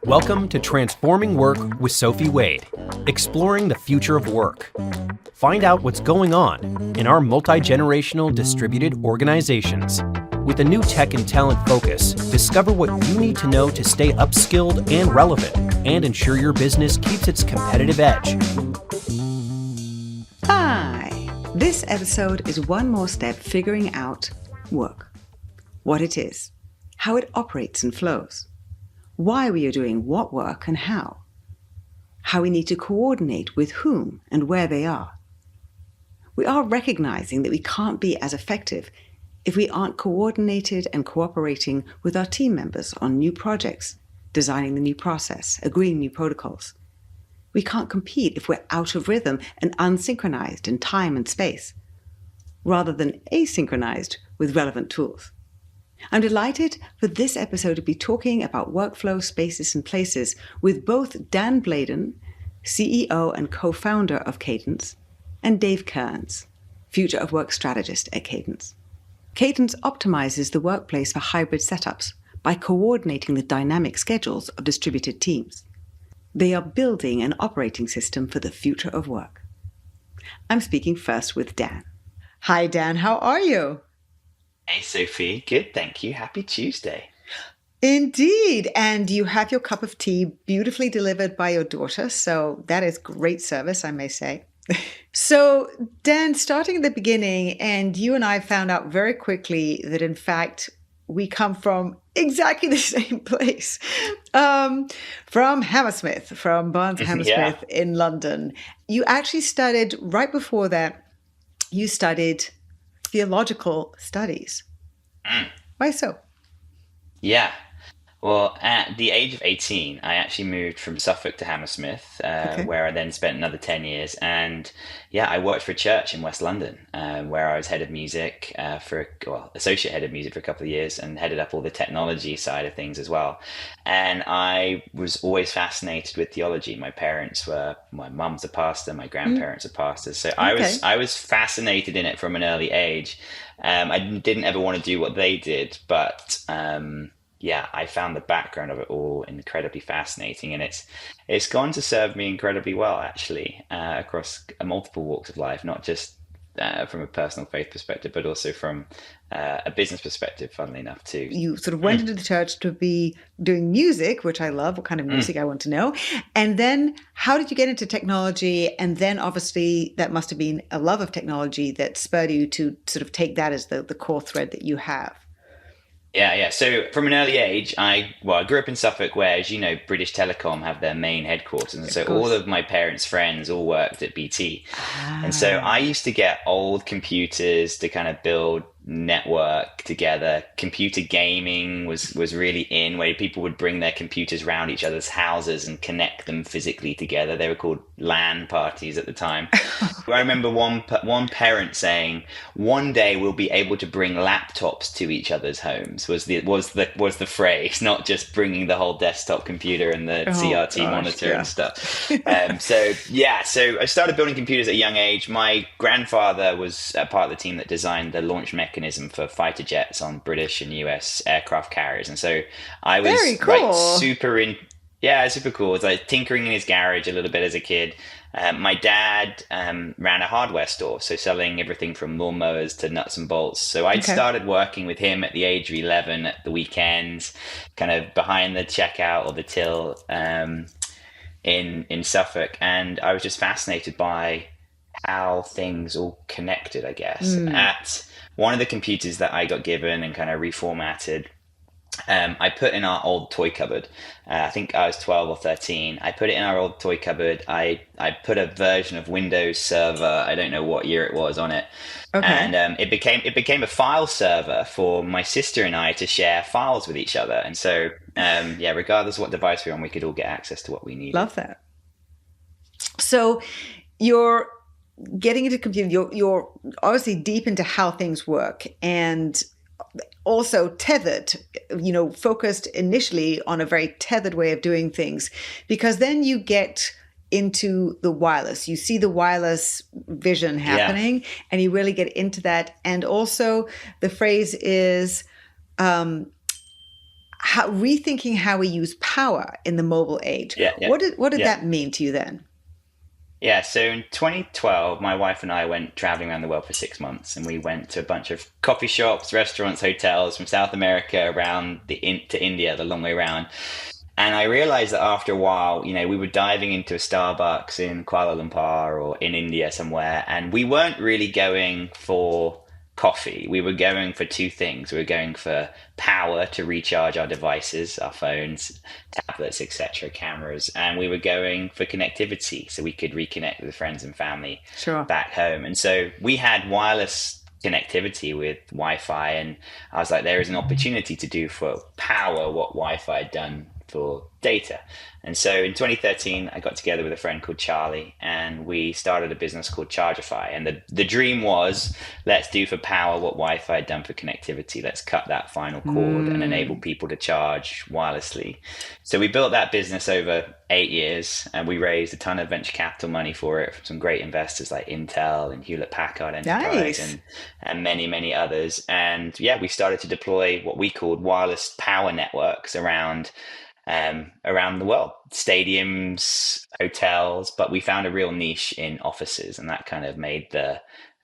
Welcome to Transforming Work with Sophie Wade, exploring the future of work. Find out what's going on in our multi-generational distributed organizations. With a new tech and talent focus, discover what you need to know to stay upskilled and relevant and ensure your business keeps its competitive edge. Hi! This episode is one more step figuring out work. What it is, how it operates and flows, why we are doing what work and how we need to coordinate with whom and where they are. We are recognizing that we can't be as effective if we aren't coordinated and cooperating with our team members on new projects, designing the new process, agreeing new protocols. We can't compete if we're out of rhythm and unsynchronized in time and space, rather than asynchronized with relevant tools. I'm delighted for this episode to be talking about workflow spaces and places with both Dan Bladen, CEO and co-founder of Kadence, and Dave Cairns, Future of Work Strategist at Kadence. Kadence optimizes the workplace for hybrid setups by coordinating the dynamic schedules of distributed teams. They are building an operating system for the future of work. I'm speaking first with Dan. Hi, Dan. How are you? Hey, Sophie. Good, thank you. Happy Tuesday. Indeed. And you have your cup of tea beautifully delivered by your daughter. So that is great service, I may say. So, Dan, starting at the beginning, and you and I found out very quickly that, in fact, we come from exactly the same place, from Hammersmith, from Barnes Hammersmith in London. You actually studied, right before that, you studied theological studies. Why so? Yeah. Well, at the age of 18, I actually moved from Suffolk to Hammersmith, where I then spent another 10 years. And I worked for a church in West London, where I was head of music associate head of music for a couple of years and headed up all the technology side of things as well. And I was always fascinated with theology. My mum's a pastor, my grandparents are pastors. So I was fascinated in it from an early age. I didn't ever want to do what they did, but I found the background of it all incredibly fascinating, and it's gone to serve me incredibly well, actually, across multiple walks of life, not just from a personal faith perspective, but also from a business perspective, funnily enough, too. You sort of went into the church to be doing music, which I love. What kind of music I want to know. And then how did you get into technology? And then obviously that must have been a love of technology that spurred you to sort of take that as the core thread that you have. Yeah. So from an early age, I grew up in Suffolk, where, as you know, British Telecom have their main headquarters. And so all of my parents' friends all worked at BT. And so I used to get old computers to kind of build network together. Computer gaming was really in, where people would bring their computers around each other's houses and connect them physically together. They were called LAN parties at the time. I remember one parent saying, "One day we'll be able to bring laptops to each other's homes." Was the phrase, not just bringing the whole desktop computer and the CRT monitor and stuff. So I started building computers at a young age. My grandfather was part of the team that designed the launch mechanism for fighter jets on British and US aircraft carriers, and so I was super cool. It was like tinkering in his garage a little bit as a kid. My dad ran a hardware store, so selling everything from lawnmowers to nuts and bolts. So I started working with him at the age of 11 at the weekends, kind of behind the checkout or the till in Suffolk, and I was just fascinated by how things all connected, I guess. At one of the computers that I got given and kind of reformatted, I put in our old toy cupboard. I think I was 12 or 13. I put it in our old toy cupboard. I put a version of Windows Server, I don't know what year it was, on it. And it became a file server for my sister and I to share files with each other. And so, regardless of what device we're on, we could all get access to what we needed. Love that. So you're getting into computing, you're obviously deep into how things work, and also tethered, focused initially on a very tethered way of doing things, because then you get into the wireless. You see the wireless vision happening, and you really get into that. And also the phrase is rethinking how we use power in the mobile age. Yeah, yeah, What did yeah. that mean to you then? Yeah, so in 2012, my wife and I went traveling around the world for 6 months, and we went to a bunch of coffee shops, restaurants, hotels from South America around to India, the long way around. And I realized that after a while, we were diving into a Starbucks in Kuala Lumpur or in India somewhere, and we weren't really going for coffee. We were going for two things. We were going for power to recharge our devices, our phones, tablets, etc., cameras, and we were going for connectivity so we could reconnect with friends and family back home. And so we had wireless connectivity with Wi-Fi, and I was like, there is an opportunity to do for power what Wi-Fi had done for data. And so in 2013, I got together with a friend called Charlie, and we started a business called Chargify. And the dream was, let's do for power what Wi-Fi had done for connectivity. Let's cut that final cord and enable people to charge wirelessly. So we built that business over 8 years, and we raised a ton of venture capital money for it from some great investors like Intel and Hewlett Packard Enterprise and many, many others. And yeah, we started to deploy what we called wireless power networks around the world, stadiums, hotels, but we found a real niche in offices, and that kind of made the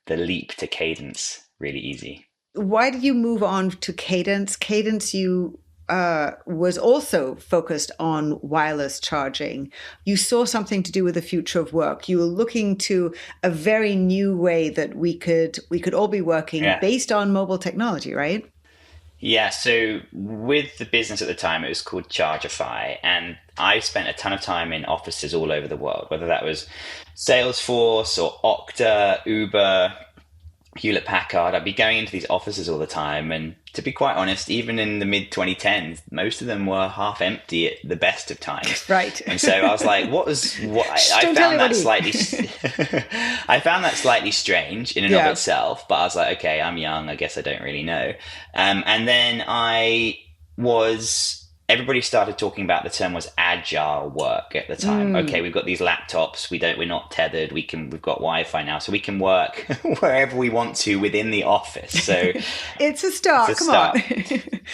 leap to Kadence really easy. Why did you move on to Kadence? Kadence, you was also focused on wireless charging. You saw something to do with the future of work. You were looking to a very new way that we could all be working based on mobile technology, right? Yeah, so with the business at the time, it was called Chargify, and I spent a ton of time in offices all over the world, whether that was Salesforce or Okta, Uber, Hewlett Packard. I'd be going into these offices all the time, and to be quite honest, even in the mid 2010s, most of them were half empty at the best of times. Right. And so I was like, I found that slightly strange in and of itself, but I was like, okay, I'm young, I guess I don't really know. And then everybody started talking about the term was agile work at the time. Okay, we've got these laptops. We're not tethered. We've got Wi-Fi now, so we can work wherever we want to within the office. So it's a start. Come on.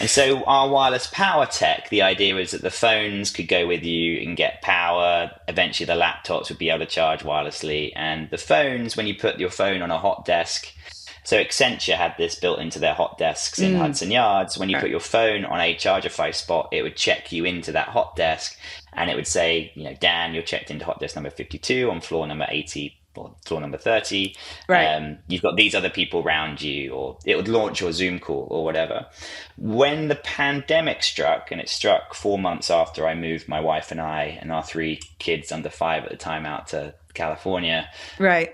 And so our wireless power tech, the idea was that the phones could go with you and get power. Eventually, the laptops would be able to charge wirelessly, and the phones, when you put your phone on a hot desk. So Accenture had this built into their hot desks in Hudson Yards. When you put your phone on a Chargify spot, it would check you into that hot desk, and it would say, Dan, you're checked into hot desk number 52 on floor number 80 or floor number 30. Right. You've got these other people around you, or it would launch your Zoom call or whatever. When the pandemic struck, and it struck 4 months after I moved my wife and I and our 3 kids under 5 at the time out to California. Right.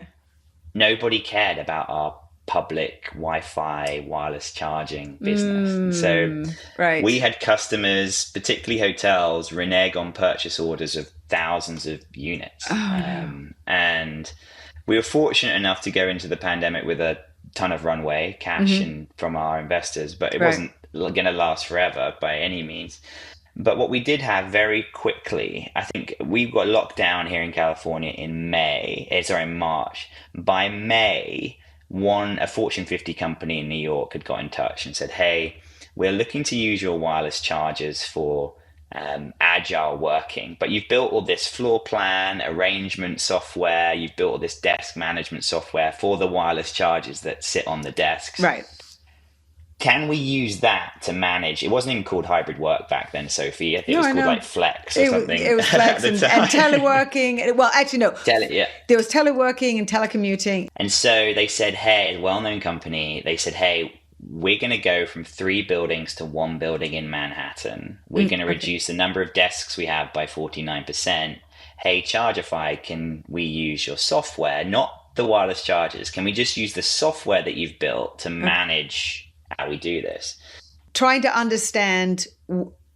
Nobody cared about our public Wi-Fi wireless charging business. So we had customers, particularly hotels, renege on purchase orders of thousands of units. And we were fortunate enough to go into the pandemic with a ton of runway cash and from our investors, but it wasn't going to last forever by any means. But what we did have very quickly, I think we got locked down here in California in March. By May, a Fortune 50 company in New York had got in touch and said, hey, we're looking to use your wireless chargers for agile working, but you've built all this floor plan arrangement software, you've built all this desk management software for the wireless chargers that sit on the desks. Right. Can we use that to manage? It wasn't even called hybrid work back then, Sophie. I think it was called like Flex or something. It was Flex and teleworking. Well, actually, no. There was teleworking and telecommuting. And so they said, hey, a well-known company, they said, hey, we're going to go from 3 buildings to 1 building in Manhattan. We're going to reduce the number of desks we have by 49%. Hey, Chargify, can we use your software? Not the wireless chargers. Can we just use the software that you've built to manage how we do this? Trying to understand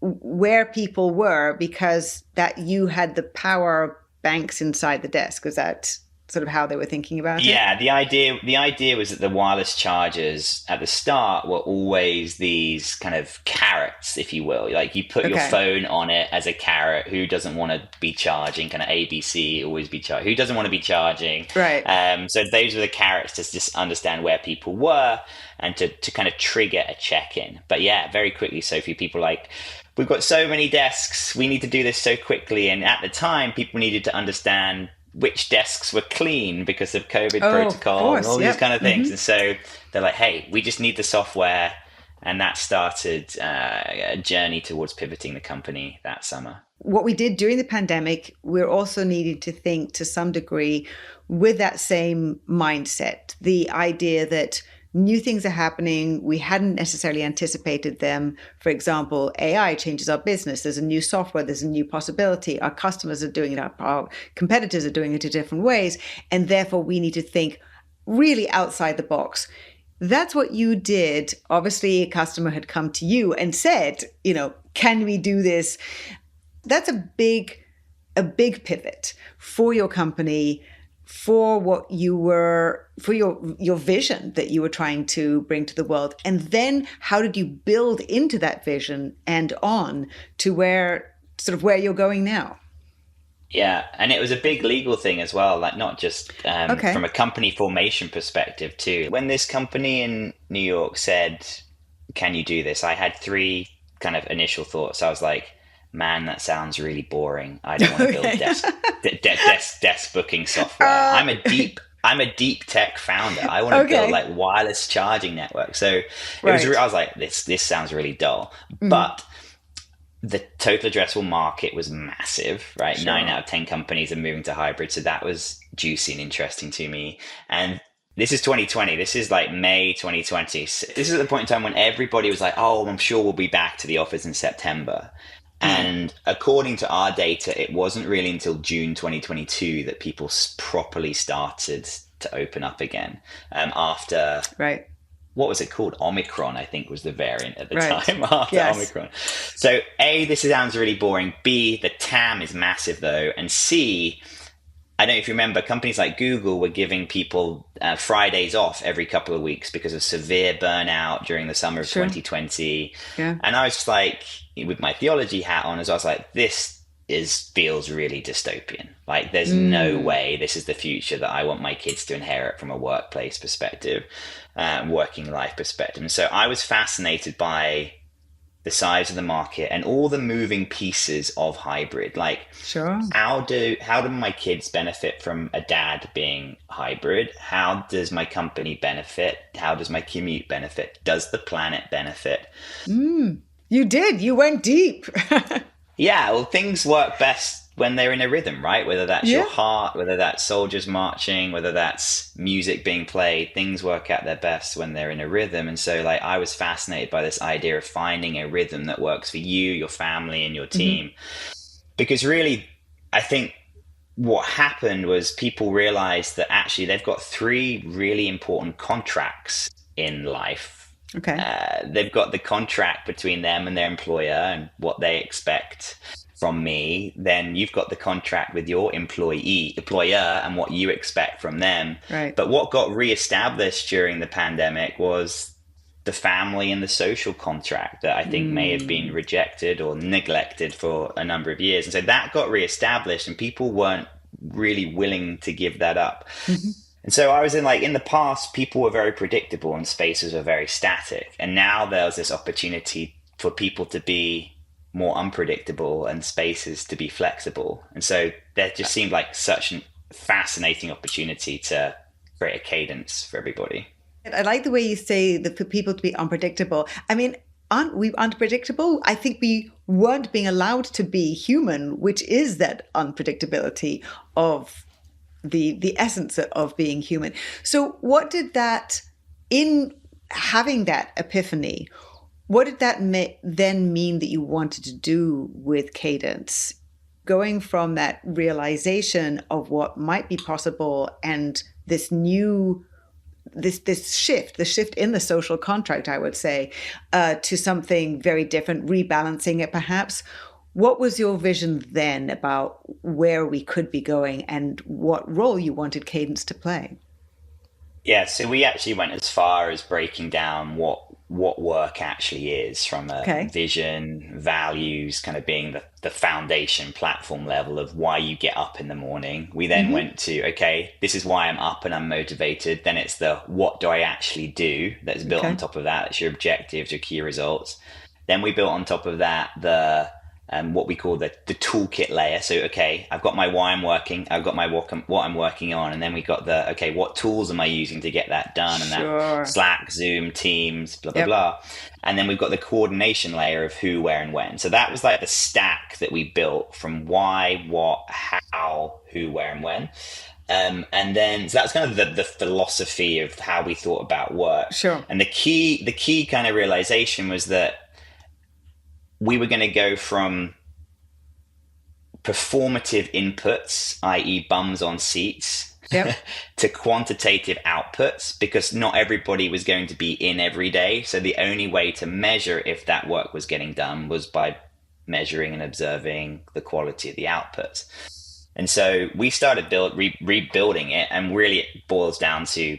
where people were, because that you had the power banks inside the desk. Was that sort of how they were thinking about it? Yeah, the idea was that the wireless chargers at the start were always these kind of carrots, if you will. Like you put your phone on it as a carrot. Who doesn't want to be charging? Kind of ABC, always be charging. Who doesn't want to be charging? Right. So those were the carrots to just understand where people were and to kind of trigger a check-in. But yeah, very quickly, Sophie, people like, we've got so many desks, we need to do this so quickly. And at the time, people needed to understand which desks were clean because of COVID protocol and all these kind of things. And so they're like, hey, we just need the software. And that started a journey towards pivoting the company that summer. What we did during the pandemic, we're also needing to think to some degree with that same mindset, the idea that new things are happening. We hadn't necessarily anticipated them. For example, AI changes our business. There's a new software. There's a new possibility. Our customers are doing it. Our competitors are doing it in different ways. And therefore, we need to think really outside the box. That's what you did. Obviously, a customer had come to you and said, can we do this? That's a big pivot for your company, for what you were, for your vision that you were trying to bring to the world. And then how did you build into that vision and on to where you're going now? Yeah, and it was a big legal thing as well, like not just from a company formation perspective too. When this company in New York said, can you do this? I had 3 kind of initial thoughts. I was like, man, that sounds really boring. I don't want to build desk booking software. I'm a deep tech founder. I want to build like wireless charging networks. So I was like, this sounds really dull. But the total addressable market was massive, right? Sure. 9 out of 10 companies are moving to hybrid. So that was juicy and interesting to me. And this is 2020. This is like May 2020. This is at the point in time when everybody was like, oh, I'm sure we'll be back to the office in September. And according to our data, it wasn't really until June 2022 that people properly started to open up again after, what was it called? Omicron, I think, was the variant at the time after Omicron. So A, this sounds really boring. B, the TAM is massive though. And C, I don't know if you remember, companies like Google were giving people Fridays off every couple of weeks because of severe burnout during the summer of 2020. Yeah. And I was just like, with my theology hat on, as I was like, this feels really dystopian. Like there's no way this is the future that I want my kids to inherit from a workplace perspective, working life perspective. And so I was fascinated by the size of the market and all the moving pieces of hybrid. Like, how do my kids benefit from a dad being hybrid? How does my company benefit? How does my commute benefit? Does the planet benefit? You did. You went deep. Yeah, well, things work best when they're in a rhythm, right? Whether that's your heart, whether that's soldiers marching, whether that's music being played, things work out their best when they're in a rhythm. And so like I was fascinated by this idea of finding a rhythm that works for you, your family, and your team. Because really, I think what happened was people realized that actually they've got 3 really important contracts in life. They've got the contract between them and their employer and what they expect from me. Then you've got the contract with your employer and what you expect from them. But what got reestablished during the pandemic was the family and the social contract that I think may have been rejected or neglected for a number of years. And so that got reestablished and people weren't really willing to give that up. And so I was in the past, people were very predictable and spaces were very static. And now there's this opportunity for people to be more unpredictable and spaces to be flexible. And so there just seemed like such a fascinating opportunity to create a cadence for everybody. I like the way you say that for people to be unpredictable. I mean, aren't we unpredictable? I think we weren't being allowed to be human, which is that unpredictability of the essence of being human. So what did that, in having that epiphany, what did that then mean that you wanted to do with Kadence? Going from that realization of what might be possible and this shift in the social contract, I would say, to something very different, rebalancing it perhaps. What was your vision then about where we could be going and what role you wanted Kadence to play? Yeah, so we actually went as far as breaking down what work actually is from a Okay. vision, values, kind of being the foundation platform level of why you get up in the morning. We then went to, okay, this is why I'm up and I'm motivated. Then it's the what do I actually do that's built on top of that. It's your objectives, your key results. Then we built on top of that the what we call the toolkit layer. So, okay, I've got my why I'm working, I've got my what I'm working on, and then we got the, okay, what tools am I using to get that done? And that Slack, Zoom, Teams, blah, blah, blah. And then we've got the coordination layer of who, where, and when. So that was like the stack that we built from why, what, how, who, where, and when. And then, so that's kind of the philosophy of how we thought about work. Sure. And the key kind of realization was that we were going to go from performative inputs, i.e. bums on seats, to quantitative outputs, because not everybody was going to be in every day. So the only way to measure if that work was getting done was by measuring and observing the quality of the outputs. And so we started rebuilding it, and really it boils down to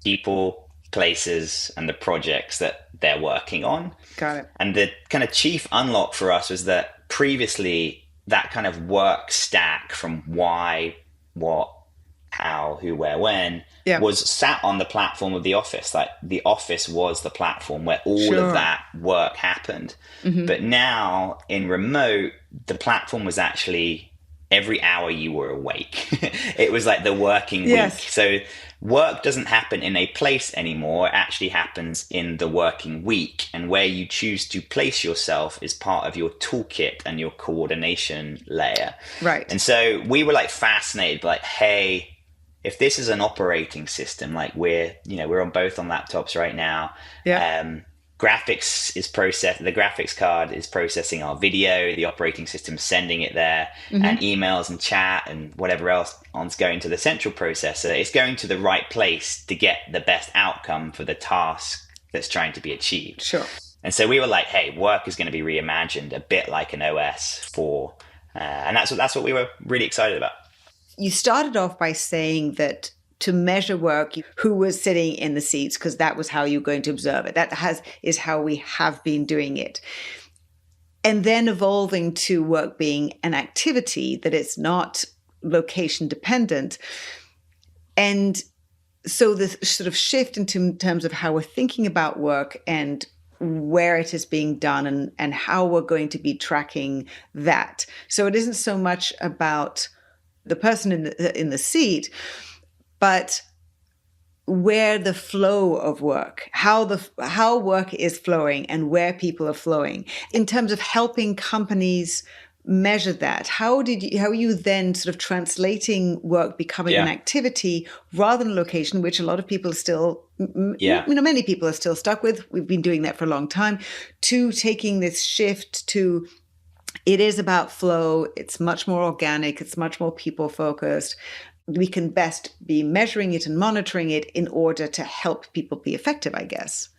people, places, and the projects that they're working on. Got it. And the kind of chief unlock for us was that previously that kind of work stack from why, what, how, who, where, when was sat on the platform of the office. Like the office was the platform where all of that work happened. But now in remote, the platform was actually every hour you were awake. It was like the working week. So work doesn't happen in a place anymore. It actually happens in the working week. And where you choose to place yourself is part of your toolkit and your coordination layer. Right. And so we were like fascinated, like, hey, if this is an operating system, like we're on both on laptops right now. Graphics is the graphics card is processing our video, the operating system sending it there, and emails and chat and whatever else is going to the central processor. It's going to the right place to get the best outcome for the task that's trying to be achieved. Sure. And so we were like, hey, work is going to be reimagined a bit like an OS for, and that's what we were really excited about. You started off by saying that to measure work, who was sitting in the seats, because that was how you're going to observe it. That is how we have been doing it. And then evolving to work being an activity, that it's not location dependent. And so the sort of shift in terms of how we're thinking about work and where it is being done and how we're going to be tracking that. So it isn't so much about the person in the seat, but where the flow of work, how work is flowing and where people are flowing. In terms of helping companies measure that, how are you then sort of translating work becoming an activity rather than a location, which a lot of people are still, many people are still stuck with. We've been doing that for a long time, to taking this shift to it is about flow. It's much more organic. It's much more people focused. We can best be measuring it and monitoring it in order to help people be effective, I guess.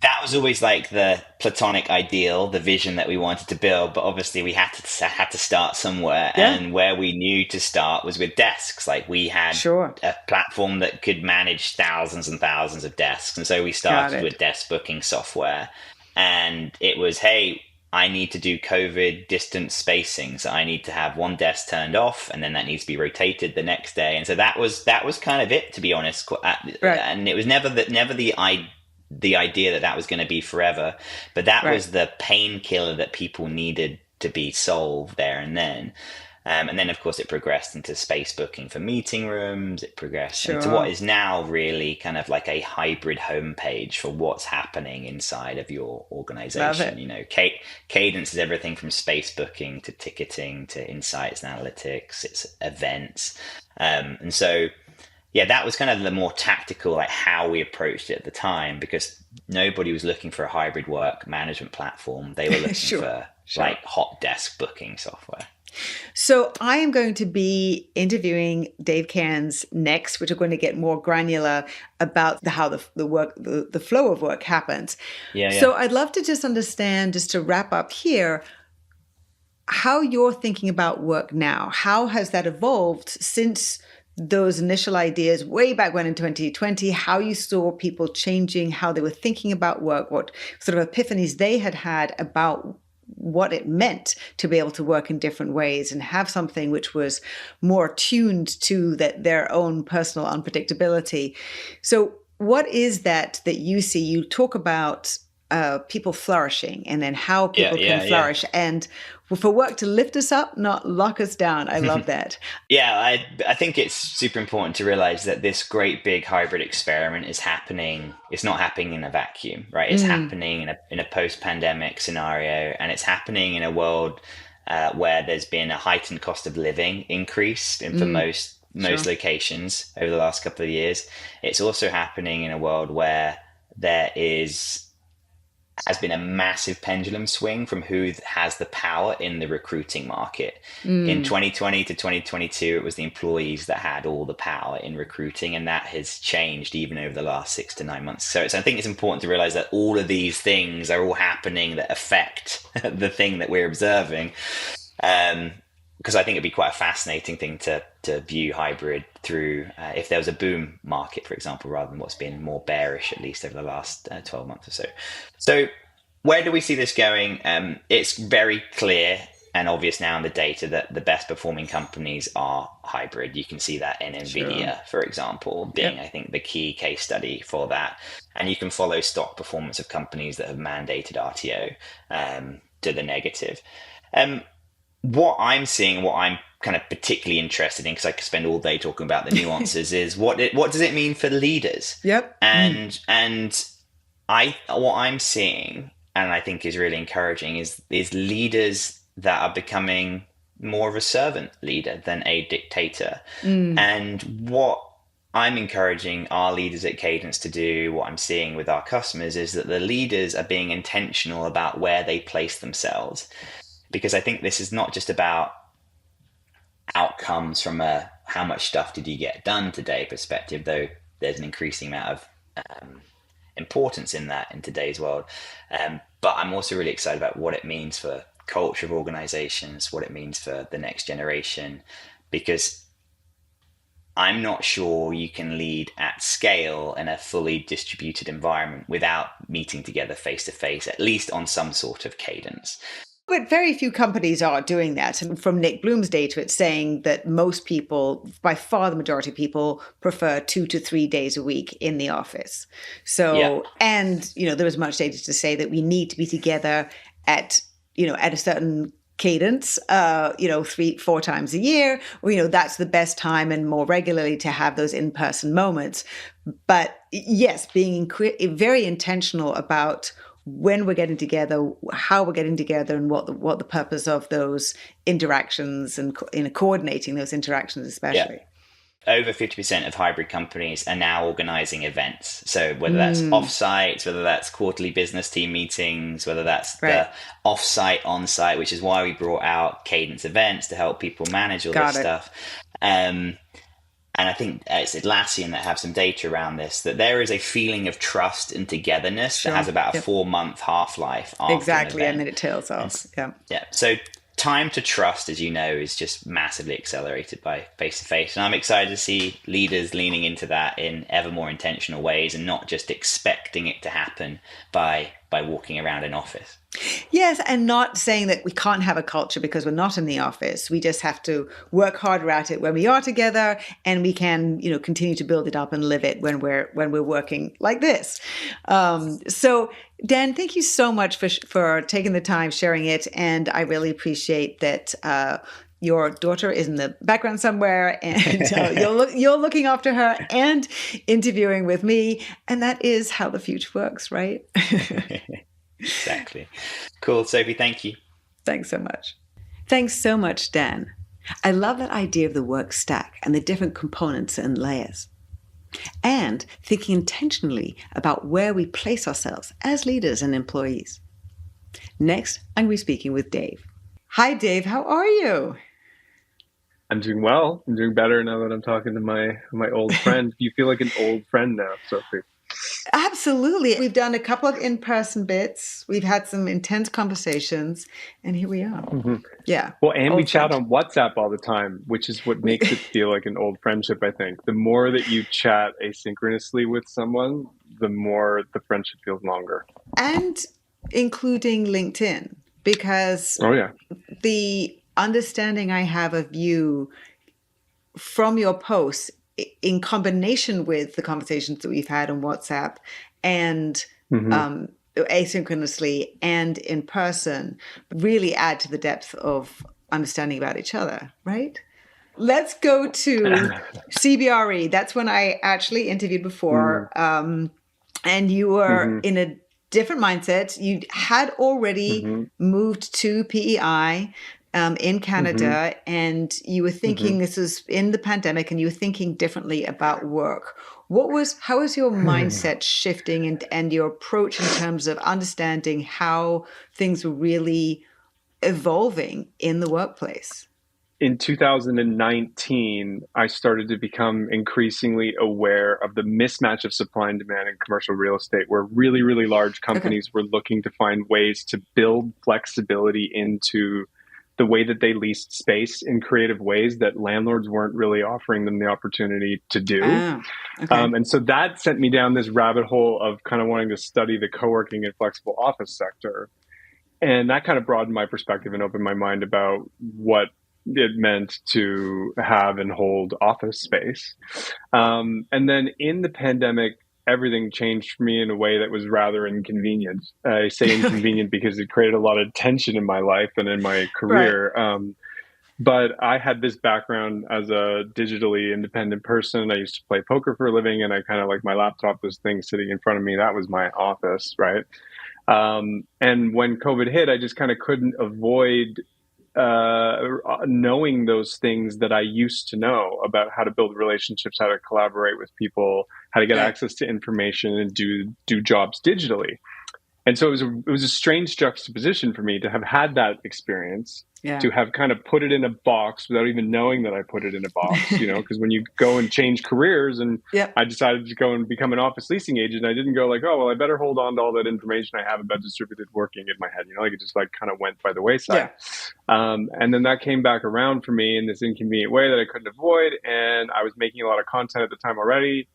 That was always like the platonic ideal, the vision that we wanted to build. But obviously we had to start somewhere. And where we knew to start was with desks. Like we had a platform that could manage thousands and thousands of desks. And so we started with desk booking software. And it was, hey, I need to do COVID distance spacing. So I need to have one desk turned off, and then that needs to be rotated the next day. And so that was kind of it, to be honest. And it was never the idea that was going to be forever, but that was the painkiller that people needed to be solved there and then. And then, of course, it progressed into space booking for meeting rooms. It progressed into what is now really kind of like a hybrid homepage for what's happening inside of your organization. You know, Kadence is everything from space booking to ticketing to insights and analytics. It's events. And so, that was kind of the more tactical, like how we approached it at the time, because nobody was looking for a hybrid work management platform. They were looking for like hot desk booking software. So I am going to be interviewing Dave Cairns next, which are going to get more granular about how the flow of work happens. So I'd love to just understand, just to wrap up here, how you're thinking about work now. How has that evolved since those initial ideas way back when in 2020, how you saw people changing, how they were thinking about work, what sort of epiphanies they had about what it meant to be able to work in different ways and have something which was more attuned to their own personal unpredictability. So what is that you see? You talk about people flourishing and then how people can flourish and for work to lift us up, not lock us down. I love that. I think it's super important to realize that this great big hybrid experiment is happening. It's not happening in a vacuum, right? It's happening in a post-pandemic scenario, and it's happening in a world where there's been a heightened cost of living increase for most locations over the last couple of years. It's also happening in a world where there has been a massive pendulum swing from who has the power in the recruiting market. In 2020 to 2022, it was the employees that had all the power in recruiting, and that has changed even over the last 6 to 9 months. So I think it's important to realize that all of these things are all happening that affect the thing that we're observing. Because I think it'd be quite a fascinating thing to view hybrid through if there was a boom market, for example, rather than what's been more bearish, at least over the last 12 months or so. So where do we see this going? It's very clear and obvious now in the data that the best performing companies are hybrid. You can see that in NVIDIA, for example, being, I think, the key case study for that. And you can follow stock performance of companies that have mandated RTO to the negative. What I'm seeing, what I'm kind of particularly interested in, because I could spend all day talking about the nuances, is what does it mean for leaders? And what I'm seeing, and I think is really encouraging, is leaders that are becoming more of a servant leader than a dictator. And what I'm encouraging our leaders at Kadence to do, what I'm seeing with our customers, is that the leaders are being intentional about where they place themselves. Because I think this is not just about outcomes from a how much stuff did you get done today perspective, though there's an increasing amount of importance in that in today's world. But I'm also really excited about what it means for culture of organizations, what it means for the next generation, because I'm not sure you can lead at scale in a fully distributed environment without meeting together face to face, at least on some sort of cadence. But very few companies are doing that. And from Nick Bloom's data, it's saying that most people, by far the majority of people, prefer 2 to 3 days a week in the office. So, and, there was much data to say that we need to be together at a certain cadence, 3-4 times a year. That's the best time and more regularly to have those in-person moments. But yes, being very intentional about when we're getting together, how we're getting together, and what the purpose of those interactions and coordinating those interactions, especially. Over 50% of hybrid companies are now organizing events. So whether that's offsite, whether that's quarterly business team meetings, whether that's the offsite, onsite, which is why we brought out Kadence events to help people manage all this stuff. And I think it's Atlassian that have some data around this, that there is a feeling of trust and togetherness that has about a 4-month half-life after exactly, an event. and then it tails off. So time to trust, as you know, is just massively accelerated by face-to-face. And I'm excited to see leaders leaning into that in ever more intentional ways and not just expecting it to happen by walking around an office. Yes, and not saying that we can't have a culture because we're not in the office. We just have to work harder at it when we are together, and we can, continue to build it up and live it when we're working like this. So, Dan, thank you so much for taking the time, sharing it, and I really appreciate that. Your daughter is in the background somewhere, and you're looking after her and interviewing with me, and that is how the future works, right? Exactly. Cool. Sophie, thank you. Thanks so much. Thanks so much, Dan. I love that idea of the work stack and the different components and layers. And thinking intentionally about where we place ourselves as leaders and employees. Next, I'm going to be speaking with Dave. Hi, Dave. How are you? I'm doing well. I'm doing better now that I'm talking to my old friend. You feel like an old friend now, Sophie. Absolutely. We've done a couple of in-person bits. We've had some intense conversations, and here we are. Mm-hmm. Yeah. Well, and we chat friend. on WhatsApp all the time, which is what makes it feel like an old friendship, I think. The more that you chat asynchronously with someone, the more the friendship feels longer. And including LinkedIn, because the understanding I have of you from your posts in combination with the conversations that we've had on WhatsApp and asynchronously and in person really add to the depth of understanding about each other, right? Let's go to CBRE. That's when I actually interviewed before. And you were in a different mindset. You had already moved to PEI in Canada, and you were thinking this was in the pandemic, and you were thinking differently about work. How was your mindset shifting and your approach in terms of understanding how things were really evolving in the workplace? In 2019, I started to become increasingly aware of the mismatch of supply and demand in commercial real estate, where really, really large companies were looking to find ways to build flexibility into the way that they leased space in creative ways that landlords weren't really offering them the opportunity to do. And so that sent me down this rabbit hole of kind of wanting to study the co-working and flexible office sector. And that kind of broadened my perspective and opened my mind about what it meant to have and hold office space. And then in the pandemic, everything changed for me in a way that was rather inconvenient. I say inconvenient because it created a lot of tension in my life and in my career. But I had this background as a digitally independent person. I used to play poker for a living, and I kind of like my laptop, this thing sitting in front of me, that was my office, right? And when COVID hit, I just kind of couldn't avoid knowing those things that I used to know about how to build relationships, how to collaborate with people, how to get access to information and do jobs digitally. And so it was a strange juxtaposition for me to have had that experience, to have kind of put it in a box without even knowing that I put it in a box, because when you go and change careers, and I decided to go and become an office leasing agent, I didn't go like, oh, well, I better hold on to all that information I have about distributed working in my head, like it just like kind of went by the wayside. And then that came back around for me in this inconvenient way that I couldn't avoid. And I was making a lot of content at the time already.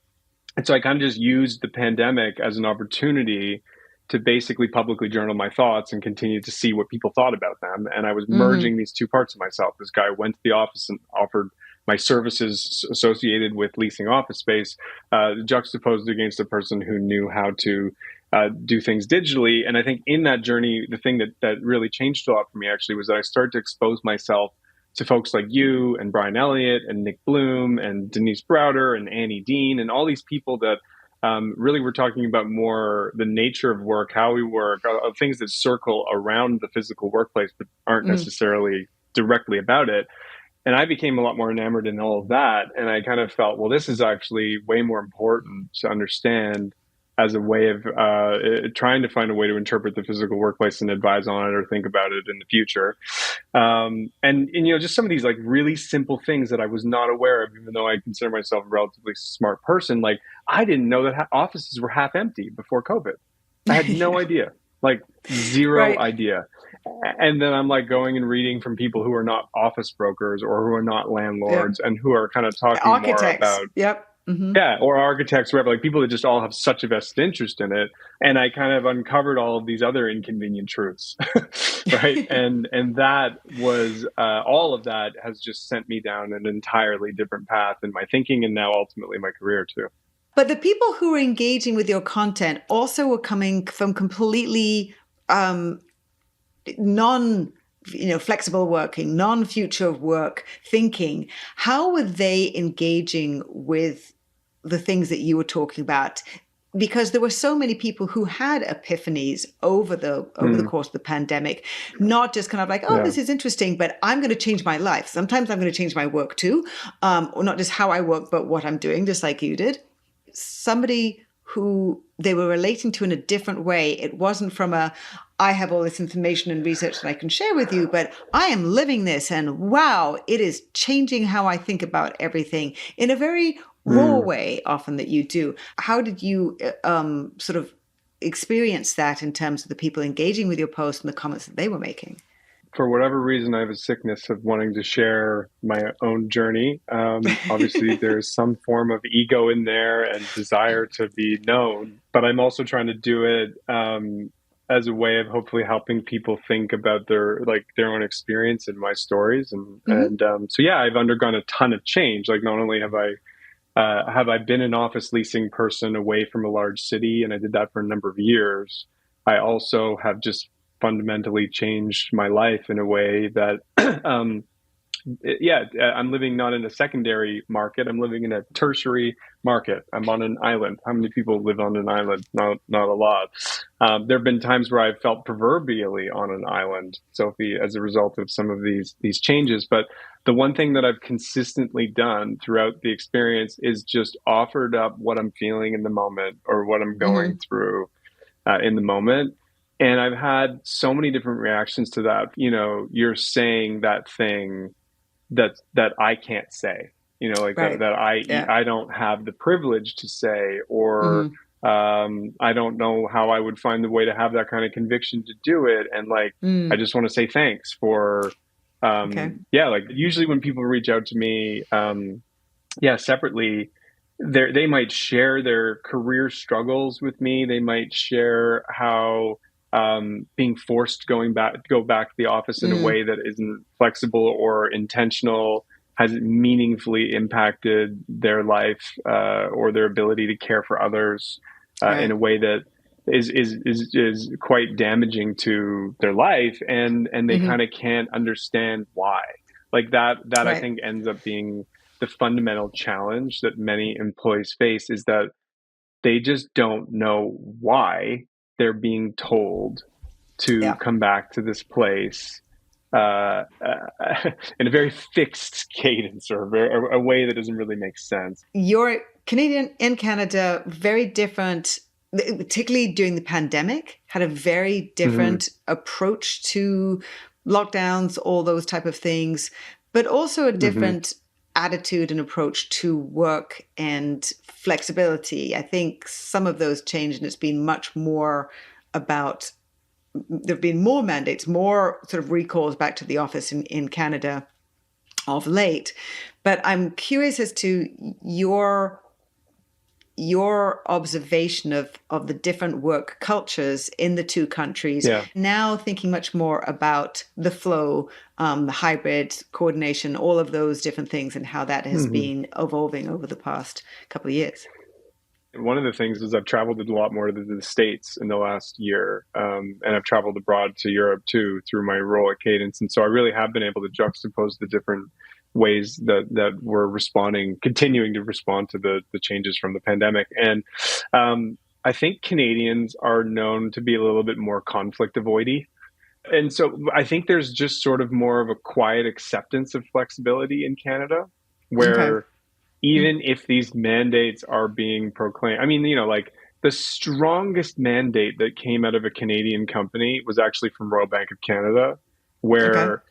And so I kind of just used the pandemic as an opportunity to basically publicly journal my thoughts and continue to see what people thought about them. And I was merging these two parts of myself. This guy went to the office and offered my services associated with leasing office space, juxtaposed against a person who knew how to do things digitally. And I think in that journey, the thing that really changed a lot for me actually was that I started to expose myself to folks like you and Brian Elliott and Nick Bloom and Denise Browder and Annie Dean and all these people that really we're talking about more the nature of work, how we work, things that circle around the physical workplace but aren't necessarily directly about it. And I became a lot more enamored in all of that. And I kind of felt, well, this is actually way more important to understand as a way of trying to find a way to interpret the physical workplace and advise on it or think about it in the future. And just some of these like really simple things that I was not aware of, even though I consider myself a relatively smart person. Like I didn't know that offices were half empty before COVID. I had no idea, like zero idea. And then I'm like going and reading from people who are not office brokers or who are not landlords and who are kind of talking architects. more about or architects, whatever, like people that just all have such a vested interest in it. And I kind of uncovered all of these other inconvenient truths, right? and that was all of that has just sent me down an entirely different path in my thinking and now ultimately my career too. But the people who were engaging with your content also were coming from completely flexible working, non-future work thinking. How were they engaging with the things that you were talking about? Because there were so many people who had epiphanies over the course of the pandemic, not just kind of like, this is interesting, but I'm going to change my life. Sometimes I'm going to change my work too, or not just how I work, but what I'm doing, just like you did. Somebody who they were relating to in a different way. It wasn't from I have all this information and research that I can share with you, but I am living this and wow, it is changing how I think about everything in a very raw way often that you do. How did you sort of experience that in terms of the people engaging with your post and the comments that they were making? For whatever reason, I have a sickness of wanting to share my own journey. Obviously, there's some form of ego in there and desire to be known, but I'm also trying to do it as a way of hopefully helping people think about their own experience in my stories. And so, yeah, I've undergone a ton of change. Like, not only have I been an office leasing person away from a large city, and I did that for a number of years, I also have just fundamentally changed my life in a way that, I'm living not in a secondary market. I'm living in a tertiary market. I'm on an island. How many people live on an island? Not a lot. There have been times where I've felt proverbially on an island, Sophie, as a result of some of these changes. But the one thing that I've consistently done throughout the experience is just offered up what I'm feeling in the moment, or what I'm going through in the moment. And I've had so many different reactions to that. You know, you're saying that thing that I can't say, that I don't have the privilege to say, or I don't know how I would find the way to have that kind of conviction to do it. And I just want to say thanks for, usually when people reach out to me, separately, they might share their career struggles with me. They might share how being forced to go back to the office in a way that isn't flexible or intentional has meaningfully impacted their life or their ability to care for others in a way that is quite damaging to their life, and they kind of can't understand why. Like that I think ends up being the fundamental challenge that many employees face, is that they just don't know why they're being told to come back to this place in a very fixed cadence, or a way that doesn't really make sense. You're Canadian in Canada, very different, particularly during the pandemic, had a very different approach to lockdowns, all those type of things, but also a different attitude and approach to work and flexibility. I think some of those changed, and it's been much more about, there have been more mandates, more sort of recalls back to the office in Canada of late. But I'm curious as to your observation of the different work cultures in the two countries. Now thinking much more about the flow, the hybrid coordination, all of those different things, and how that has been evolving over the past couple of years. One of the things is I've traveled a lot more to the States in the last year, and I've traveled abroad to Europe too through my role at Kadence. And so I really have been able to juxtapose the different ways that we're continuing to respond to the changes from the pandemic. And I think Canadians are known to be a little bit more conflict avoidy. And so I think there's just sort of more of a quiet acceptance of flexibility in Canada, where even if these mandates are being proclaimed, I mean, the strongest mandate that came out of a Canadian company was actually from Royal Bank of Canada, where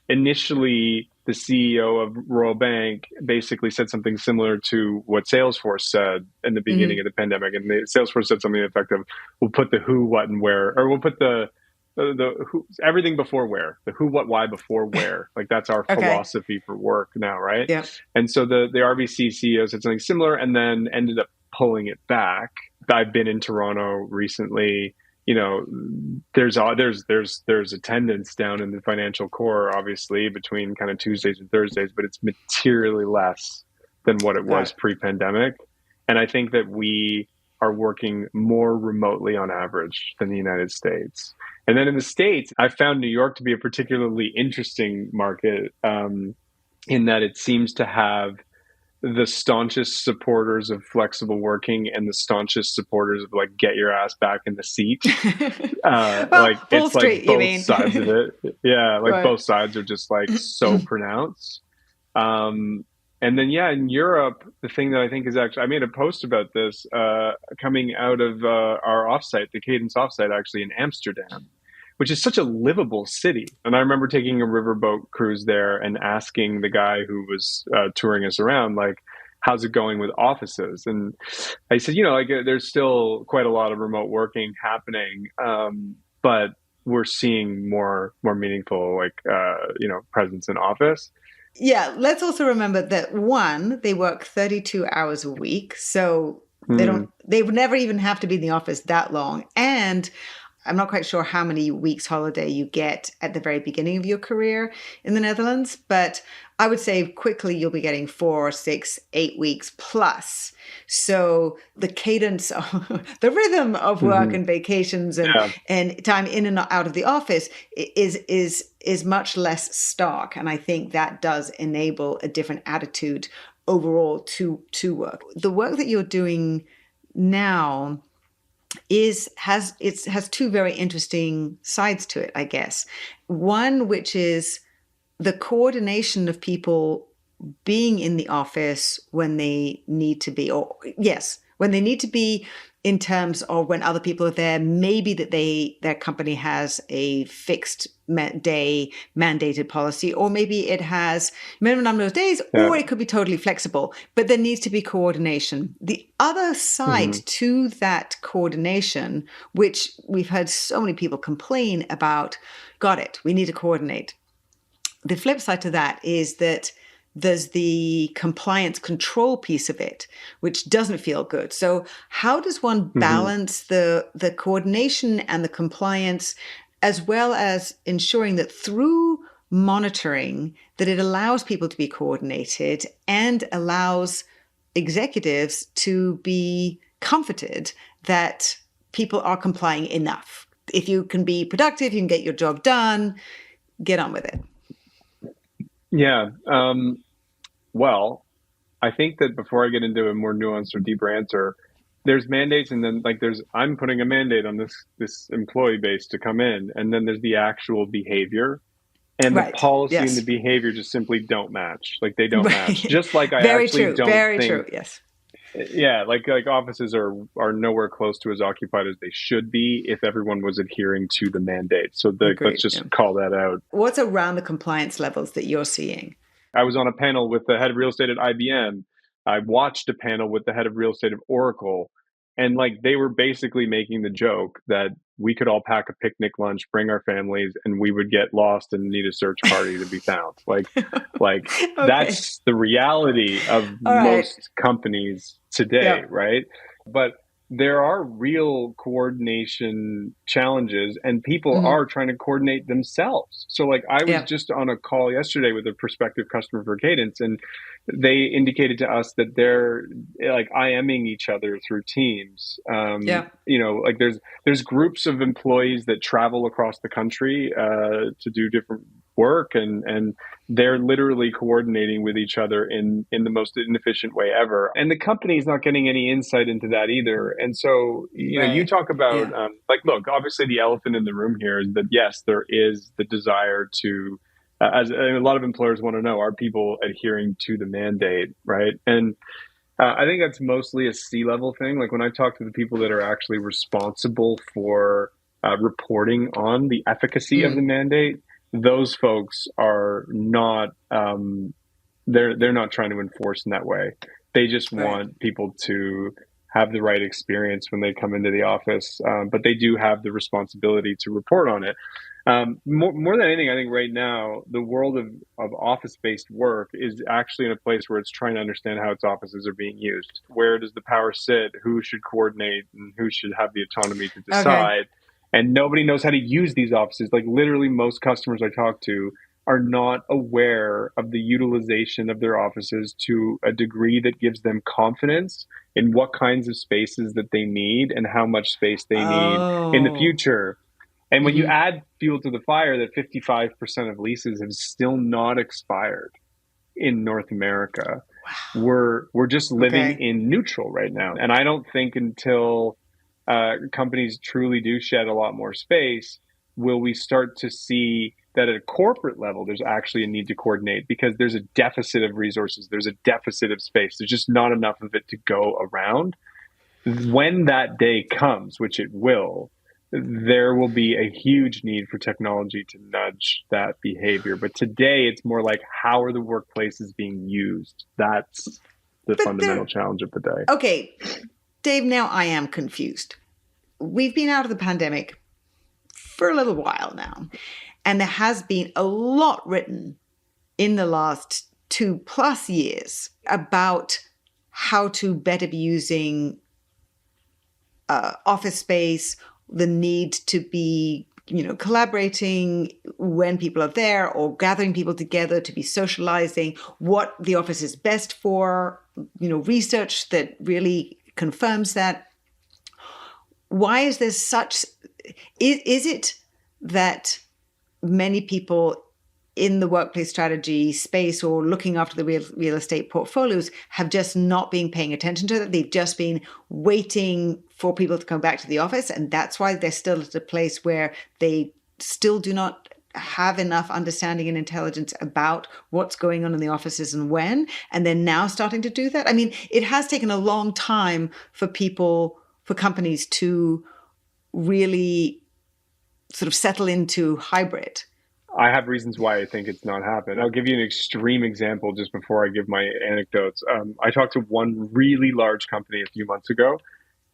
initially the CEO of Royal Bank basically said something similar to what Salesforce said in the beginning of the pandemic. And Salesforce said something effective: we'll put the who, what, and where, or we'll put the who, everything before where, the who, what, why before where. Like, that's our philosophy for work now, right? Yeah. And so the RBC CEO said something similar, and then ended up pulling it back. I've been in Toronto recently. There's attendance down in the financial core, obviously, between kind of Tuesdays and Thursdays, but it's materially less than what it was pre-pandemic. And I think that we are working more remotely on average than the United States. And then in the States, I found New York to be a particularly interesting market in that it seems to have the staunchest supporters of flexible working and the staunchest supporters of get your ass back in the seat. Wall Street, both sides of it. Yeah, both sides are just so pronounced. And then, in Europe, the thing that I think is actually, I made a post about this coming out of our offsite, the Kadence offsite, actually in Amsterdam, which is such a livable city. And I remember taking a riverboat cruise there and asking the guy who was touring us around, how's it going with offices? And I said, like there's still quite a lot of remote working happening, but we're seeing more meaningful, presence in office. Yeah, let's also remember that one, they work 32 hours a week, so they would never even have to be in the office that long. And I'm not quite sure how many weeks holiday you get at the very beginning of your career in the Netherlands, but I would say quickly you'll be getting 4, 6, 8 weeks plus. So the cadence, the rhythm of work and vacations and time in and out of the office is much less stark. And I think that does enable a different attitude overall to work. The work that you're doing now has two very interesting sides to it, I guess. One, which is the coordination of people being in the office when they need to be, when they need to be in terms of when other people are there, maybe that their company has a fixed day mandated policy, or maybe it has minimum number of days, or it could be totally flexible, but there needs to be coordination. The other side to that coordination, which we've heard so many people complain about, got it, we need to coordinate. The flip side to that is that there's the compliance control piece of it, which doesn't feel good. So how does one balance the coordination and the compliance, as well as ensuring that through monitoring that it allows people to be coordinated and allows executives to be comforted that people are complying enough? If you can be productive, you can get your job done, get on with it. Yeah. Well, I think that before I get into a more nuanced or deeper answer, there's mandates, and then I'm putting a mandate on this employee base to come in, and then there's the actual behavior, and the policy and the behavior just simply don't match. Like they don't match. Just like I don't think. Very true. Yes. Yeah, like offices are nowhere close to as occupied as they should be if everyone was adhering to the mandate. So let's just call that out. What's around the compliance levels that you're seeing? I was on a panel with the head of real estate at IBM. I watched a panel with the head of real estate of Oracle. And they were basically making the joke that we could all pack a picnic lunch, bring our families, and we would get lost and need a search party to be found. That's the reality of most companies today, right? But there are real coordination challenges, and people are trying to coordinate themselves. So I was just on a call yesterday with a prospective customer for Kadence, and they indicated to us that they're IMing each other through Teams. There's groups of employees that travel across the country to do different work, and they're literally coordinating with each other in the most inefficient way ever. And the company's not getting any insight into that either. And so, you talk about, look, obviously the elephant in the room here is that, yes, there is the desire to, as a lot of employers want to know, are people adhering to the mandate, right? And I think that's mostly a C-level thing. When I talk to the people that are actually responsible for reporting on the efficacy of the mandate, those folks are not, they're not trying to enforce in that way. They just want people to have the right experience when they come into the office, but they do have the responsibility to report on it. More than anything, I think right now, the world of office-based work is actually in a place where it's trying to understand how its offices are being used. Where does the power sit? Who should coordinate and who should have the autonomy to decide? And nobody knows how to use these offices. Literally most customers I talk to are not aware of the utilization of their offices to a degree that gives them confidence in what kinds of spaces that they need and how much space they need in the future. And when you add fuel to the fire that 55% of leases have still not expired in North America, we're just living in neutral right now. And I don't think until companies truly do shed a lot more space will we start to see that at a corporate level, there's actually a need to coordinate because there's a deficit of resources. There's a deficit of space. There's just not enough of it to go around. When that day comes, which it will, there will be a huge need for technology to nudge that behavior. But today it's more how are the workplaces being used? That's the fundamental challenge of the day. Okay, Dave, now I am confused. We've been out of the pandemic for a little while now, and there has been a lot written in the last 2+ years about how to better be using office space, the need to be, collaborating when people are there or gathering people together to be socializing, what the office is best for, research that really confirms that. Why is there is it that many people in the workplace strategy space or looking after the real estate portfolios have just not been paying attention to that? They've just been waiting for people to come back to the office, and that's why they're still at a place where they still do not have enough understanding and intelligence about what's going on in the offices and when, and they're now starting to do that. I mean, it has taken a long time for companies to really sort of settle into hybrid. I have reasons why I think it's not happened. I'll give you an extreme example just before I give my anecdotes. I talked to one really large company a few months ago.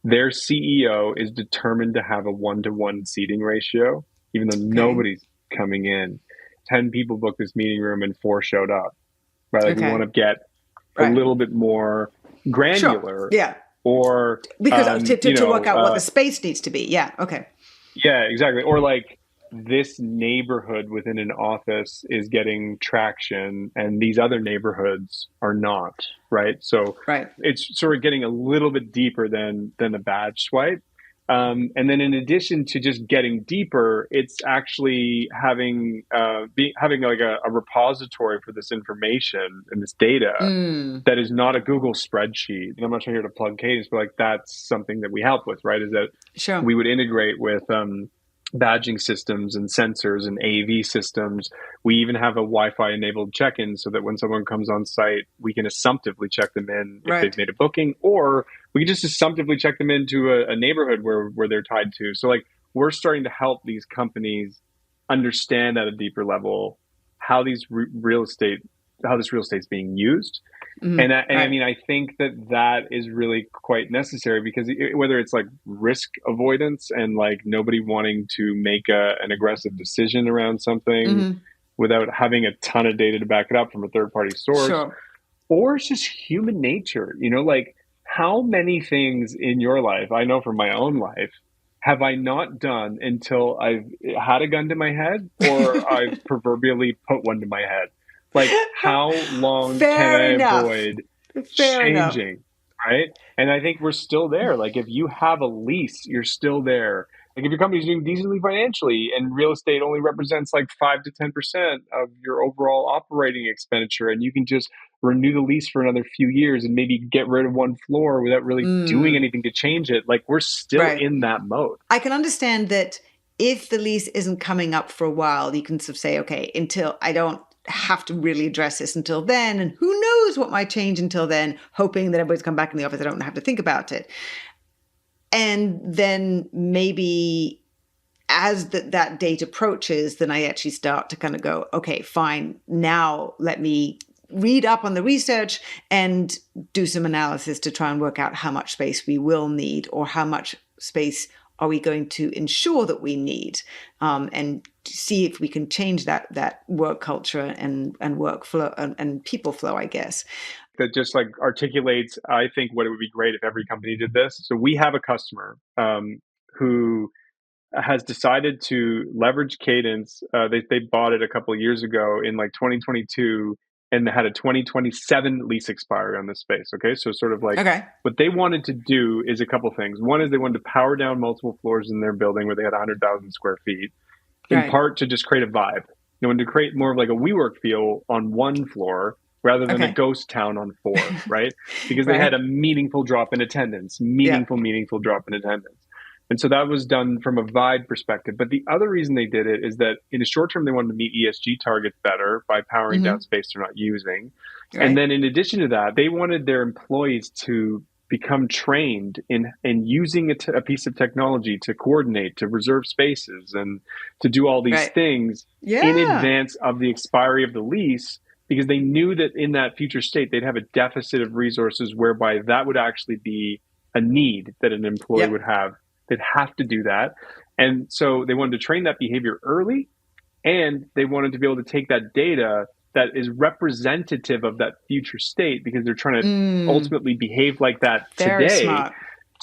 Their CEO is determined to have a 1-to-1 seating ratio, even though nobody's coming in. 10 people booked this meeting room and 4 showed up. Right? Like we want to get a little bit more granular. Sure. Yeah. Or because to work out what the space needs to be. Yeah. Okay. Yeah, exactly. Or like this neighborhood within an office is getting traction and these other neighborhoods are not, right? So it's sort of getting a little bit deeper than a badge swipe. And then in addition to just getting deeper, it's actually having like a repository for this information and this data that is not a Google spreadsheet. And I'm not sure here to plug Kadence, but like that's something that we help with, right? Is that we would integrate with badging systems and sensors and AV systems. We even have a Wi-Fi enabled check-in so that when someone comes on site, we can assumptively check them in if they've made a booking, or we can just assumptively check them into a neighborhood where they're tied to. So like we're starting to help these companies understand at a deeper level how this real estate's being used. And I mean, I think that is really quite necessary because whether it's like risk avoidance and like nobody wanting to make an aggressive decision around something without having a ton of data to back it up from a third-party source, or it's just human nature, like how many things in your life, I know from my own life, have I not done until I've had a gun to my head or I've proverbially put one to my head? Like, how long can I avoid changing, right? And I think we're still there. Like, if you have a lease, you're still there. Like, if your company's doing decently financially and real estate only represents like 5 to 10% of your overall operating expenditure, and you can just renew the lease for another few years and maybe get rid of one floor without really doing anything to change it, like, we're still in that mode. I can understand that if the lease isn't coming up for a while, you can sort of say, okay, until I don't have to really address this until then, and who knows what might change until then, hoping that everybody's come back in the office, I don't have to think about it. And then maybe as that date approaches, then I actually start to kind of go, okay, fine, now let me read up on the research and do some analysis to try and work out how much space we will need, or how much space are we going to ensure that we need, and see if we can change that work culture and workflow and people flow, I guess. That just like articulates, I think, what it would be great if every company did this. So we have a customer who has decided to leverage Kadence. They bought it a couple of years ago in like 2022, and they had a 2027 lease expiry on this space. Okay. So sort of like what they wanted to do is a couple things. One is they wanted to power down multiple floors in their building where they had 100,000 square feet, in part to just create a vibe. They wanted to create more of like a WeWork feel on one floor rather than a ghost town on 4, right? Because they had a meaningful drop in attendance, meaningful drop in attendance. And so that was done from a vibe perspective. But the other reason they did it is that in the short term, they wanted to meet ESG targets better by powering down space they're not using. And then in addition to that, they wanted their employees to become trained in using a piece of technology to coordinate, to reserve spaces, and to do all these things in advance of the expiry of the lease, because they knew that in that future state, they'd have a deficit of resources whereby that would actually be a need that an employee would have. They'd have to do that. And so they wanted to train that behavior early, and they wanted to be able to take that data that is representative of that future state, because they're trying to ultimately behave like that Very today smart.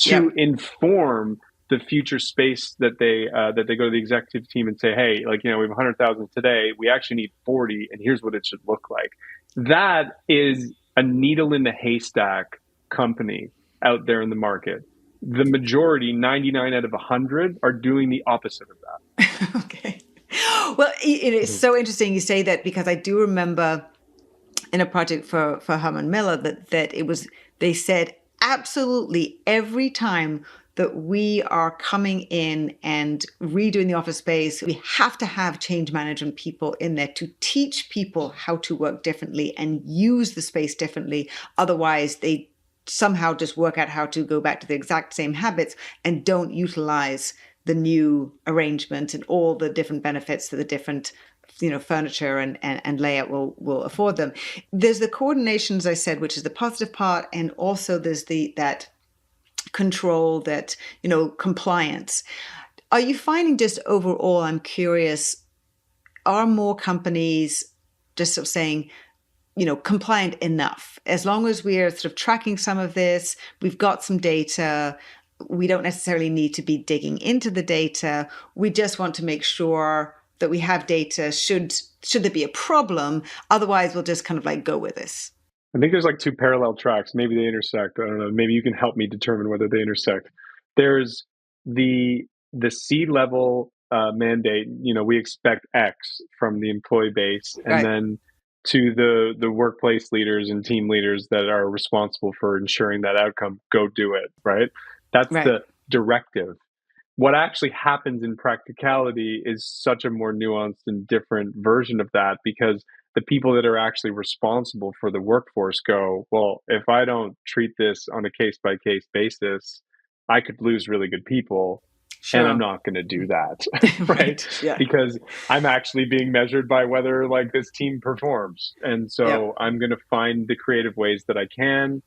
to inform the future space that they go to the executive team and say, hey, like, we have 100,000 today. We actually need 40, and here's what it should look like. That is a needle in the haystack company out there in the market. The majority, 99 out of 100, are doing the opposite of that. Okay. Well, it is so interesting you say that, because I do remember in a project for Herman Miller that it was, they said absolutely every time that we are coming in and redoing the office space, we have to have change management people in there to teach people how to work differently and use the space differently. Otherwise, they somehow just work out how to go back to the exact same habits and don't utilize the new arrangement and all the different benefits that the different furniture and layout will afford them. There's the coordination, as I said, which is the positive part, and also there's that control, that compliance. Are you finding, just overall, I'm curious, are more companies just sort of saying, compliant enough? As long as we are sort of tracking some of this, we've got some data, we don't necessarily need to be digging into the data. We just want to make sure that we have data should there be a problem. Otherwise, we'll just kind of like go with this. I think there's like two parallel tracks. Maybe they intersect. I don't know. Maybe you can help me determine whether they intersect. There's the C-level mandate. We expect X from the employee base, and Right. then to the workplace leaders and team leaders that are responsible for ensuring that outcome, go do it. Right. That's Right. the directive. What actually happens in practicality is such a more nuanced and different version of that, because the people that are actually responsible for the workforce go, well, if I don't treat this on a case-by-case basis, I could lose really good people. Sure. And I'm not going to do that, right? Yeah. Because I'm actually being measured by whether like this team performs. And so I'm going to find the creative ways that I can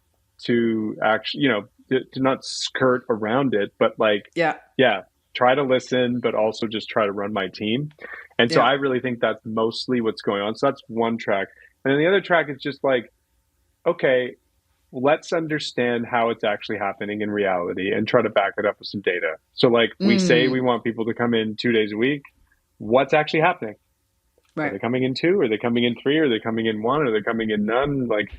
to actually, to not skirt around it, but like, try to listen, but also just try to run my team. And so I really think that's mostly what's going on. So that's one track. And then the other track is just like, okay, let's understand how it's actually happening in reality and try to back it up with some data. So like we say we want people to come in 2 days a week. What's actually happening? Right. Are they coming in 2? Are they coming in 3? Are they coming in 1? Are they coming in none? Like,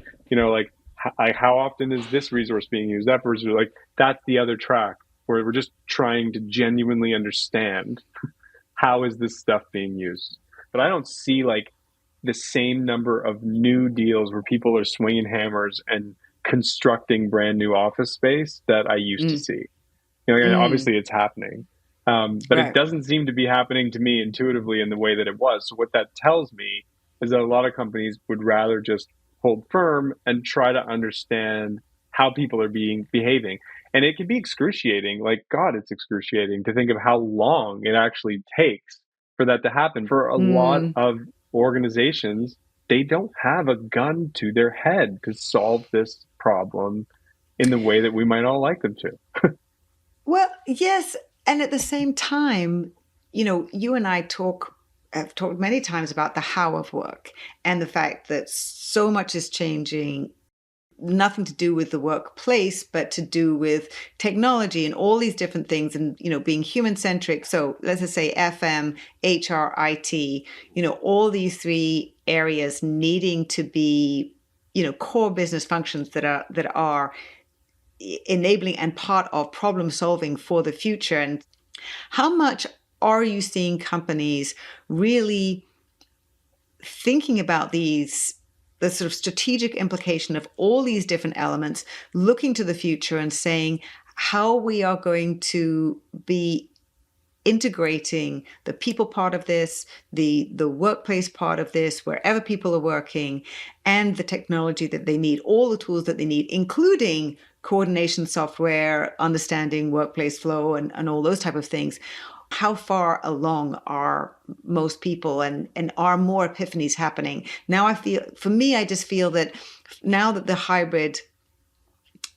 how often is this resource being used? That versus like, that's the other track where we're just trying to genuinely understand how is this stuff being used. But I don't see like the same number of new deals where people are swinging hammers and constructing brand new office space that I used to see. Obviously it's happening, but it doesn't seem to be happening to me intuitively in the way that it was. So what that tells me is that a lot of companies would rather just hold firm and try to understand how people are behaving. And it can be excruciating. Like, God, it's excruciating to think of how long it actually takes for that to happen. For a lot of organizations, they don't have a gun to their head to solve this problem in the way that we might all like them to. Well, yes. And at the same time, you and I have talked many times about the how of work and the fact that so much is changing, nothing to do with the workplace, but to do with technology and all these different things and, being human centric. So let's just say FM, HR, IT, all these 3 areas needing to be, core business functions that are enabling and part of problem solving for the future. And how much are you seeing companies really thinking about the sort of strategic implication of all these different elements, looking to the future and saying how we are going to be integrating the people part of this, the workplace part of this, wherever people are working, and the technology that they need, all the tools that they need, including coordination software, understanding workplace flow and all those type of things. how far along are most people, and are more epiphanies happening? Now I just feel that now that the hybrid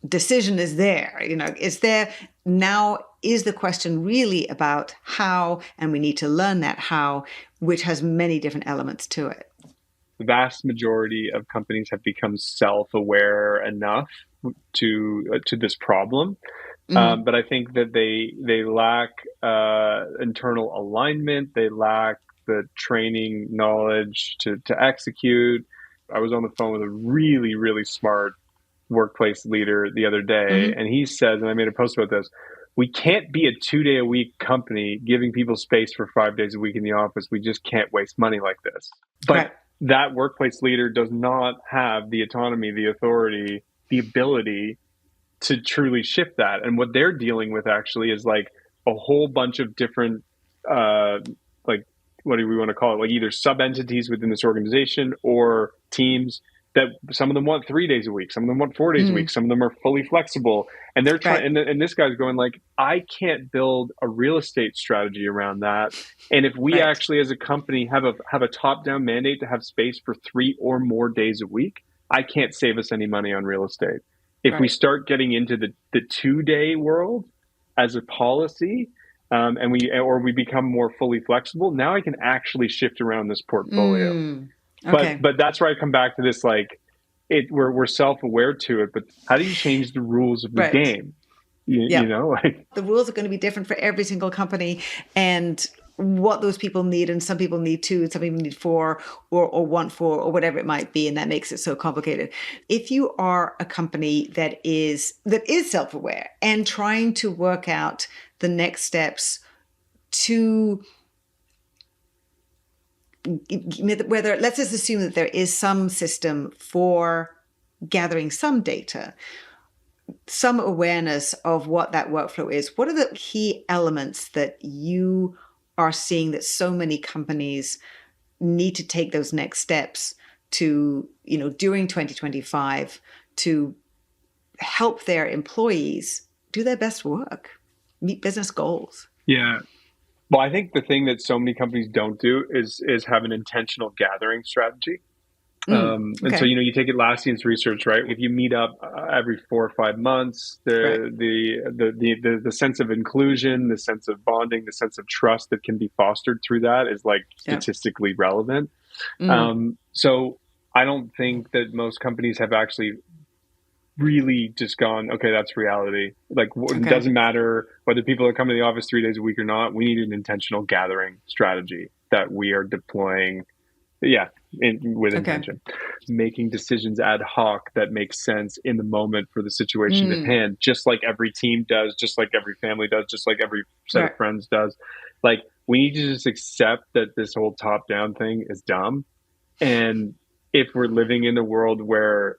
decision is there, it's there now, is the question really about how, and we need to learn that how, which has many different elements to it. The vast majority of companies have become self-aware enough to this problem. But I think that they lack internal alignment. They lack the training knowledge to execute. I was on the phone with a really, really smart workplace leader the other day, and he says, and I made a post about this, we can't be a 2-day-a-week company giving people space for 5 days a week in the office. We just can't waste money like this. But that workplace leader does not have the autonomy, the authority, the ability to truly shift that. And what they're dealing with actually is like a whole bunch of different, like, what do we want to call it? Like either sub-entities within this organization or teams that some of them want 3 days a week. Some of them want 4 days a week. Some of them are fully flexible. And they're trying, and this guy's going like, I can't build a real estate strategy around that. And if we actually as a company have a top-down mandate to have space for 3 or more days a week, I can't save us any money on real estate. If we start getting into the 2-day world as a policy, and we become more fully flexible, now I can actually shift around this portfolio. Okay. But that's where I come back to this, like, we're self-aware to it, but how do you change the rules of the game? You know, like the rules are going to be different for every single company, and what those people need, and some people need 2, and some people need 4, or want 4, or whatever it might be, and that makes it so complicated. If you are a company that is self-aware and trying to work out the next steps to whether, let's just assume that there is some system for gathering some data, some awareness of what that workflow is. What are the key elements that you are seeing that so many companies need to take those next steps to, during 2025 to help their employees do their best work, meet business goals? Yeah. Well, I think the thing that so many companies don't do is have an intentional gathering strategy. And so, you take Atlassian's research, right? If you meet up every 4 or 5 months, the sense of inclusion, the sense of bonding, the sense of trust that can be fostered through that is like statistically relevant. So I don't think that most companies have actually really just gone, okay, that's reality. Like, it doesn't matter whether people are coming to the office 3 days a week or not. We need an intentional gathering strategy that we are deploying. With intention, making decisions ad hoc that make sense in the moment for the situation at hand, just like every team does, just like every family does, just like every set of friends does. Like, we need to just accept that this whole top-down thing is dumb. And if we're living in a world where,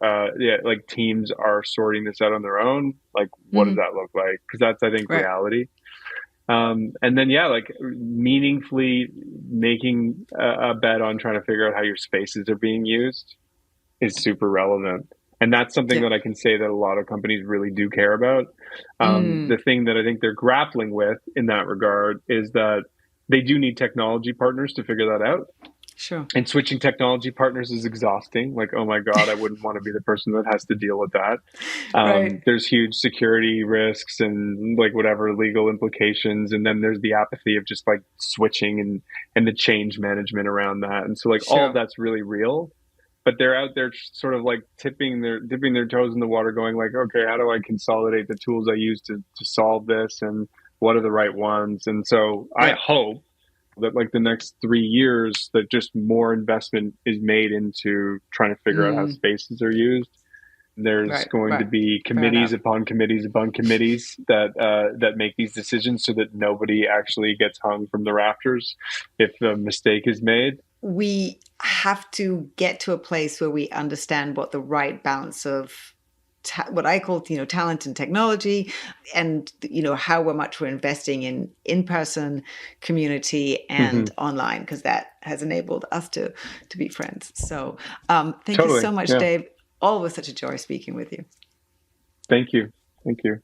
like, teams are sorting this out on their own, like, what does that look like? Because that's, I think, reality. And then, like meaningfully making a bet on trying to figure out how your spaces are being used is super relevant. And that's something that I can say that a lot of companies really do care about. The thing that I think they're grappling with in that regard is that they do need technology partners to figure that out. Sure. And switching technology partners is exhausting. Like, oh my God, I wouldn't want to be the person that has to deal with that. There's huge security risks and like whatever legal implications. And then there's the apathy of just like switching and the change management around that. And so like all of that's really real, but they're out there sort of like dipping their toes in the water going like, okay, how do I consolidate the tools I use to solve this? And what are the right ones? And so I hope that like the next 3 years that just more investment is made into trying to figure out how spaces are used. There's going to be committees upon committees upon committees that make these decisions so that nobody actually gets hung from the rafters if a mistake is made. We have to get to a place where we understand what the right balance of what I call, talent and technology, and, how much we're investing in in-person community and online, because that has enabled us to be friends. So thank you so much, Dave. Always such a joy speaking with you. Thank you. Thank you.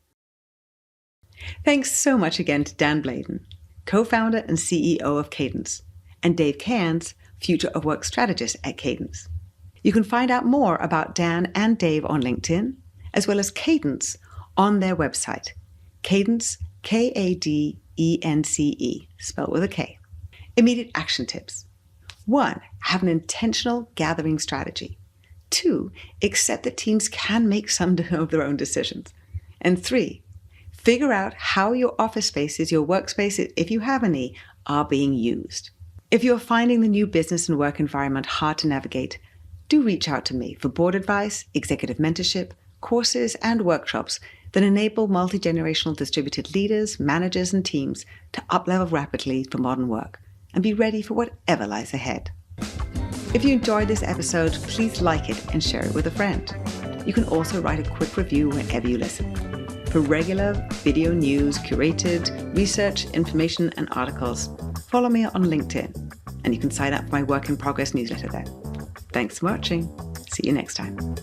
Thanks so much again to Dan Bladen. co-founder and CEO of Kadence, and Dave Cairns, Future of Work Strategist at Kadence. You can find out more about Dan and Dave on LinkedIn, as well as Kadence on their website. Kadence, Kadence, spelled with a K. Immediate action tips. 1. Have an intentional gathering strategy. 2. Accept that teams can make some of their own decisions. And 3. Figure out how your office spaces, your workspaces, if you have any, are being used. If you're finding the new business and work environment hard to navigate, do reach out to me for board advice, executive mentorship, courses, and workshops that enable multi-generational distributed leaders, managers, and teams to up-level rapidly for modern work and be ready for whatever lies ahead. If you enjoyed this episode, please like it and share it with a friend. You can also write a quick review wherever you listen. For regular video news, curated research, information, and articles, follow me on LinkedIn, and you can sign up for my Work in Progress newsletter there. Thanks for watching. See you next time.